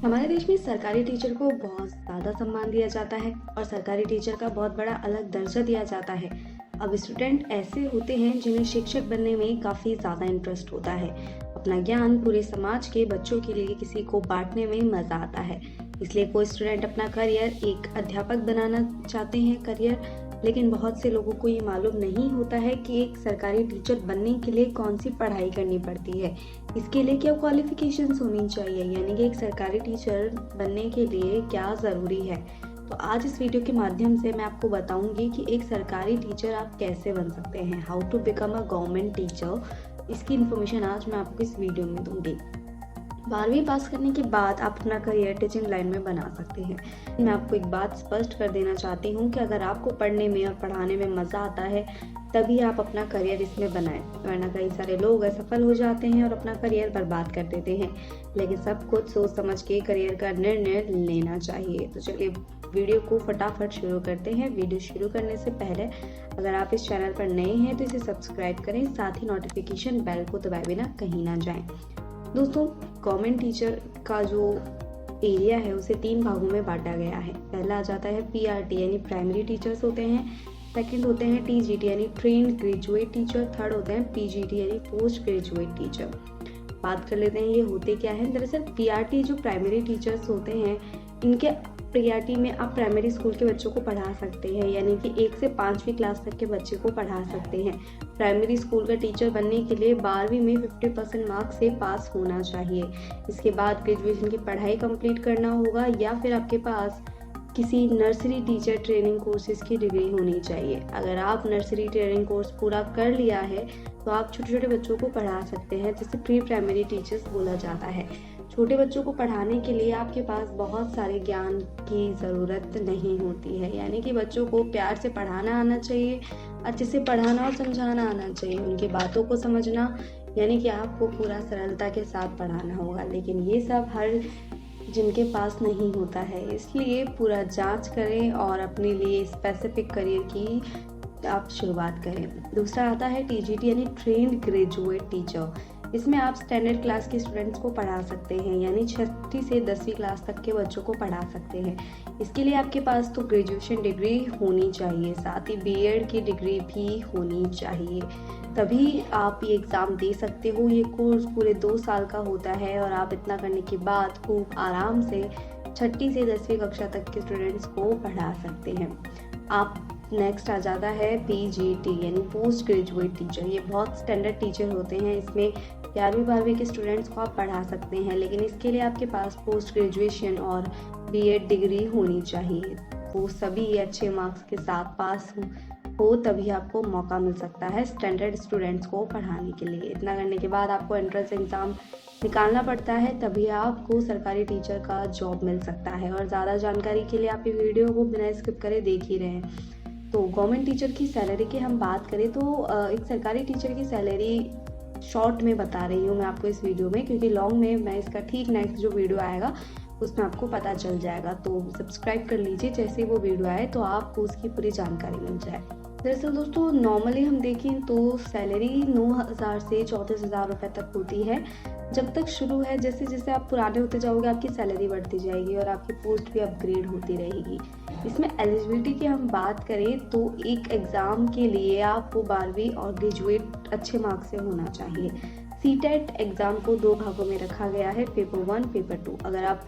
हमारे देश में सरकारी टीचर को बहुत ज़्यादा सम्मान दिया जाता है और सरकारी टीचर का बहुत बड़ा अलग दर्जा दिया जाता है। अब स्टूडेंट ऐसे होते हैं जिन्हें शिक्षक बनने में काफ़ी ज़्यादा इंटरेस्ट होता है। अपना ज्ञान पूरे समाज के बच्चों के लिए किसी को बांटने में मज़ा आता है। इसलिए कोई स्टूडेंट अपना करियर एक अध्यापक बनाना चाहते हैं लेकिन बहुत से लोगों को ये मालूम नहीं होता है कि एक सरकारी टीचर बनने के लिए कौन सी पढ़ाई करनी पड़ती है। इसके लिए क्या क्वालिफिकेशंस होनी चाहिए, यानी कि एक सरकारी टीचर बनने के लिए क्या ज़रूरी है। तो आज इस वीडियो के माध्यम से मैं आपको बताऊंगी कि एक सरकारी टीचर आप कैसे बन सकते हैं, how to become a government teacher. इसकी इन्फॉर्मेशन आज मैं आपको इस वीडियो में दूंगी। 12वीं पास करने के बाद आप अपना करियर टीचिंग लाइन में बना सकते हैं। मैं आपको एक बात स्पष्ट कर देना चाहती हूँ कि अगर आपको पढ़ने में और पढ़ाने में मज़ा आता है तभी आप अपना करियर इसमें बनाएं, वरना कई सारे लोग असफल हो जाते हैं और अपना करियर बर्बाद कर देते हैं। लेकिन सब कुछ सोच समझ के करियर का निर्णय लेना चाहिए। तो चलिए वीडियो को फटाफट शुरू करते हैं। वीडियो शुरू करने से पहले अगर आप इस चैनल पर नए हैं तो इसे सब्सक्राइब करें, साथ ही नोटिफिकेशन बेल को दबाए बिना कहीं ना जाएं। दोस्तों, गवर्नमेंट टीचर का जो एरिया है उसे 3 भागों में बांटा गया है। पहला आ जाता है पीआरटी यानी प्राइमरी टीचर्स होते हैं, सेकंड होते हैं टीजीटी यानी ट्रेन्ड ग्रेजुएट टीचर, थर्ड होते हैं पीजीटी यानी पोस्ट ग्रेजुएट टीचर। बात कर लेते हैं ये होते क्या है। दरअसल पीआरटी जो प्राइमरी टीचर्स होते हैं, इनके पीआरटी में आप प्राइमरी स्कूल के बच्चों को पढ़ा सकते हैं, यानी कि 1 से 5वीं क्लास तक के बच्चे को पढ़ा सकते हैं। प्राइमरी स्कूल का टीचर बनने के लिए 12वीं में 50% मार्क्स से पास होना चाहिए। इसके बाद ग्रेजुएशन की पढ़ाई कंप्लीट करना होगा या फिर आपके पास किसी नर्सरी टीचर ट्रेनिंग कोर्सेज की डिग्री होनी चाहिए। अगर आप नर्सरी ट्रेनिंग कोर्स पूरा कर लिया है तो आप छोटे छोटे बच्चों को पढ़ा सकते हैं, जिसे प्री प्राइमरी टीचर्स बोला जाता है। छोटे बच्चों को पढ़ाने के लिए आपके पास बहुत सारे ज्ञान की ज़रूरत नहीं होती है, यानी कि बच्चों को प्यार से पढ़ाना आना चाहिए, अच्छे से पढ़ाना और समझाना आना चाहिए, उनकी बातों को समझना, यानी कि आपको पूरा सरलता के साथ पढ़ाना होगा। लेकिन ये सब हर जिनके पास नहीं होता है, इसलिए पूरा जांच करें और अपने लिए स्पेसिफिक करियर की आप शुरुआत करें। दूसरा आता है टीजीटी यानी ट्रेन्ड ग्रेजुएट टीचर। इसमें आप स्टैंडर्ड क्लास के स्टूडेंट्स को पढ़ा सकते हैं, यानी 6ठी से 10वीं क्लास तक के बच्चों को पढ़ा सकते हैं। इसके लिए आपके पास तो ग्रेजुएशन डिग्री होनी चाहिए, साथ ही बीएड की डिग्री भी होनी चाहिए, तभी आप ये एग्ज़ाम दे सकते हो। ये कोर्स पूरे 2 साल का होता है और आप इतना करने के बाद खूब आराम से 6ठी से 10वीं कक्षा तक के स्टूडेंट्स को पढ़ा सकते हैं। आप नेक्स्ट आ जाता है पीजीटी यानी पोस्ट ग्रेजुएट टीचर। ये बहुत स्टैंडर्ड टीचर होते हैं, इसमें 11वीं 12वीं के स्टूडेंट्स को आप पढ़ा सकते हैं, लेकिन इसके लिए आपके पास पोस्ट ग्रेजुएशन और बीएड डिग्री होनी चाहिए। वो सभी अच्छे मार्क्स के साथ पास हो तभी आपको मौका मिल सकता है स्टैंडर्ड स्टूडेंट्स को पढ़ाने के लिए। इतना करने के बाद आपको एंट्रेंस एग्ज़ाम निकालना पड़ता है, तभी आपको सरकारी टीचर का जॉब मिल सकता है। और ज़्यादा जानकारी के लिए आप ये वीडियो को बिना स्किप करे देख ही रहे हैं। तो गवर्नमेंट टीचर की सैलरी की हम बात करें तो एक सरकारी टीचर की सैलरी शॉर्ट में बता रही हूँ मैं आपको इस वीडियो में, क्योंकि लॉन्ग में मैं इसका ठीक नेक्स्ट जो वीडियो आएगा उसमें आपको पता चल जाएगा। तो सब्सक्राइब कर लीजिए, जैसे वो वीडियो आए तो आपको उसकी पूरी जानकारी मिल जाए। दरअसल दोस्तों, नॉर्मली हम देखें तो सैलरी 9,000 से 34,000 रुपये तक होती है। जब तक शुरू है, जैसे जैसे आप पुराने होते जाओगे आपकी सैलरी बढ़ती जाएगी और आपकी पोस्ट भी अपग्रेड होती रहेगी। इसमें एलिजिबिलिटी की हम बात करें तो एक एग्ज़ाम के लिए आपको 12वीं और ग्रेजुएट अच्छे मार्क्स से होना चाहिए। सीटेट एग्ज़ाम को 2 भागों में रखा गया है, पेपर 1 पेपर 2। अगर आप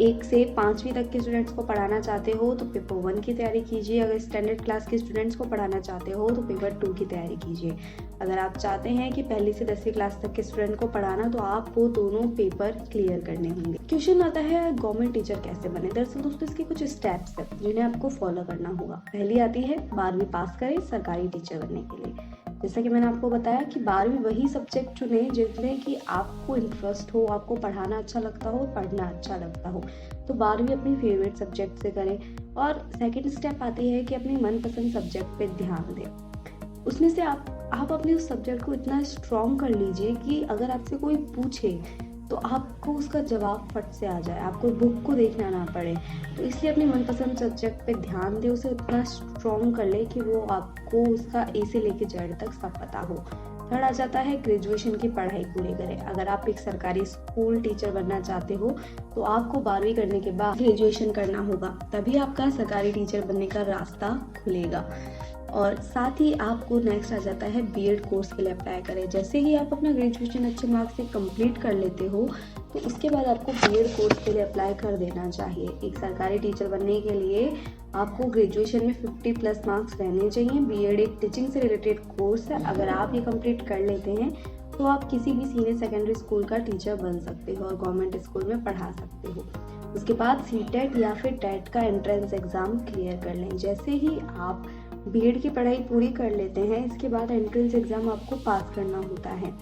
1 से 5वीं तक के स्टूडेंट्स को पढ़ाना चाहते हो तो पेपर 1 की तैयारी कीजिए। अगर स्टैंडर्ड क्लास के स्टूडेंट्स को पढ़ाना चाहते हो तो पेपर 2 की तैयारी कीजिए। अगर आप चाहते हैं कि 1ली से 10वीं क्लास तक के स्टूडेंट को पढ़ाना तो आपको दोनों पेपर क्लियर करने होंगे। क्वेश्चन आता है गवर्नमेंट टीचर कैसे बने। दरअसल दोस्तों, इसके कुछ स्टेप्स हैं जिन्हें आपको फॉलो करना होगा। पहली आती है 12वीं पास करें सरकारी टीचर बनने के लिए। जैसा कि मैंने आपको बताया कि 12वीं वही सब्जेक्ट चुने जिसमें कि आपको इंटरेस्ट हो, आपको पढ़ाना अच्छा लगता हो, पढ़ना अच्छा लगता हो। तो 12वीं अपनी फेवरेट सब्जेक्ट से करें। और सेकंड स्टेप आती है कि अपनी मनपसंद सब्जेक्ट पे ध्यान दें। उसमें से आप अपने उस सब्जेक्ट को इतना स्ट्रॉन्ग कर लीजिए कि अगर आपसे कोई पूछे तो आपको उसका जवाब फट से आ जाए, आपको बुक को देखना ना पड़े। तो इसलिए अपने मनपसंद सब्जेक्ट पे ध्यान दें, उसे उतना स्ट्रॉन्ग कर ले कि वो आपको उसका ए से लेके जेड तक सब पता हो। थर्ड आ जाता है ग्रेजुएशन की पढ़ाई पूरी करें। अगर आप एक सरकारी स्कूल टीचर बनना चाहते हो तो आपको 12वीं करने के बाद ग्रेजुएशन करना होगा, तभी आपका सरकारी टीचर बनने का रास्ता खुलेगा। और साथ ही आपको नेक्स्ट आ जाता है बीएड कोर्स के लिए अप्लाई करें। जैसे ही आप अपना ग्रेजुएशन अच्छे मार्क्स से कंप्लीट कर लेते हो तो उसके बाद आपको बीएड कोर्स के लिए अप्लाई कर देना चाहिए। एक सरकारी टीचर बनने के लिए आपको ग्रेजुएशन में 50+ मार्क्स रहने चाहिए। बीएड एक टीचिंग से रिलेटेड कोर्स है, अगर आप ये कंप्लीट कर लेते हैं तो आप किसी भी सीनियर सेकेंडरी स्कूल का टीचर बन सकते हो और गवर्नमेंट स्कूल में पढ़ा सकते हो। उसके बाद सीटेट या फिर टेट का एंट्रेंस एग्ज़ाम क्लियर कर लें। जैसे ही आप बीएड की पढ़ाई पूरी कर लेते हैं, इसके बाद एंट्रेंस एग्ज़ाम आपको पास करना होता है,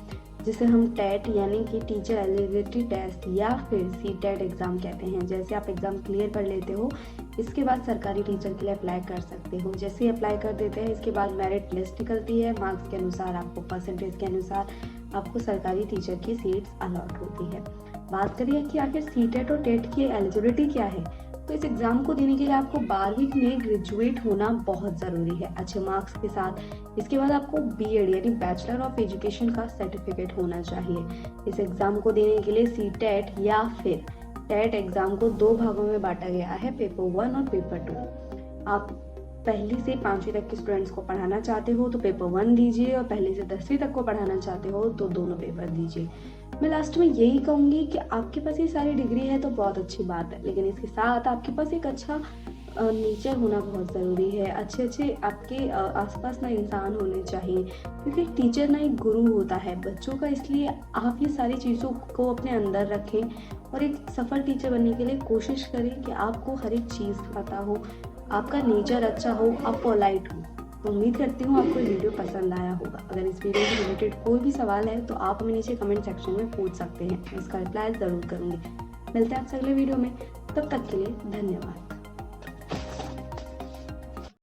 जिसे हम टेट यानी कि टीचर एलिजिबिलिटी टेस्ट या फिर सीटेट एग्ज़ाम कहते हैं। जैसे आप एग्ज़ाम क्लियर कर लेते हो, इसके बाद सरकारी टीचर के लिए अप्लाई कर सकते हो। जैसे ही अप्लाई कर देते हैं, इसके बाद मेरिट लिस्ट निकलती है, मार्क्स के अनुसार आपको परसेंटेज के अनुसार आपको सरकारी टीचर की सीट्स अलॉट होती है। बात करिए कि आखिर सीटेट और टेट की एलिजिबिलिटी क्या है, तो इस एग्ज़ाम को देने के लिए आपको 12वीं में ग्रेजुएट होना बहुत ज़रूरी है अच्छे मार्क्स के साथ। इसके बाद आपको बीएड यानी बैचलर ऑफ एजुकेशन का सर्टिफिकेट होना चाहिए। इस एग्ज़ाम को देने के लिए सीटेट या फिर टेट एग्ज़ाम को 2 भागों में बांटा गया है, पेपर 1 और पेपर 2। आप पहली से 5वीं तक के स्टूडेंट्स को पढ़ाना चाहते हो तो पेपर 1 दीजिए, और पहली से 10वीं तक को पढ़ाना चाहते हो तो दोनों पेपर दीजिए। मैं लास्ट में यही कहूँगी कि आपके पास ये सारी डिग्री है तो बहुत अच्छी बात है, लेकिन इसके साथ आपके पास एक अच्छा नेचर होना बहुत ज़रूरी है। अच्छे आपके आसपास ना इंसान होने चाहिए, क्योंकि टीचर ना एक गुरु होता है बच्चों का। इसलिए आप ये सारी चीज़ों को अपने अंदर रखें और एक सफल टीचर बनने के लिए कोशिश करें कि आपको हर एक चीज़ पता हो, आपका नेचर अच्छा हो, आप पोलाइट हो। तो उम्मीद करती हूँ आपको वीडियो पसंद आया होगा। अगर इस वीडियो से रिलेटेड कोई भी सवाल है तो आप हमें नीचे कमेंट सेक्शन में पूछ सकते हैं, मैं इसका रिप्लाई ज़रूर करूँगी। मिलते हैं आपसे अगले वीडियो में, तब तक के लिए धन्यवाद।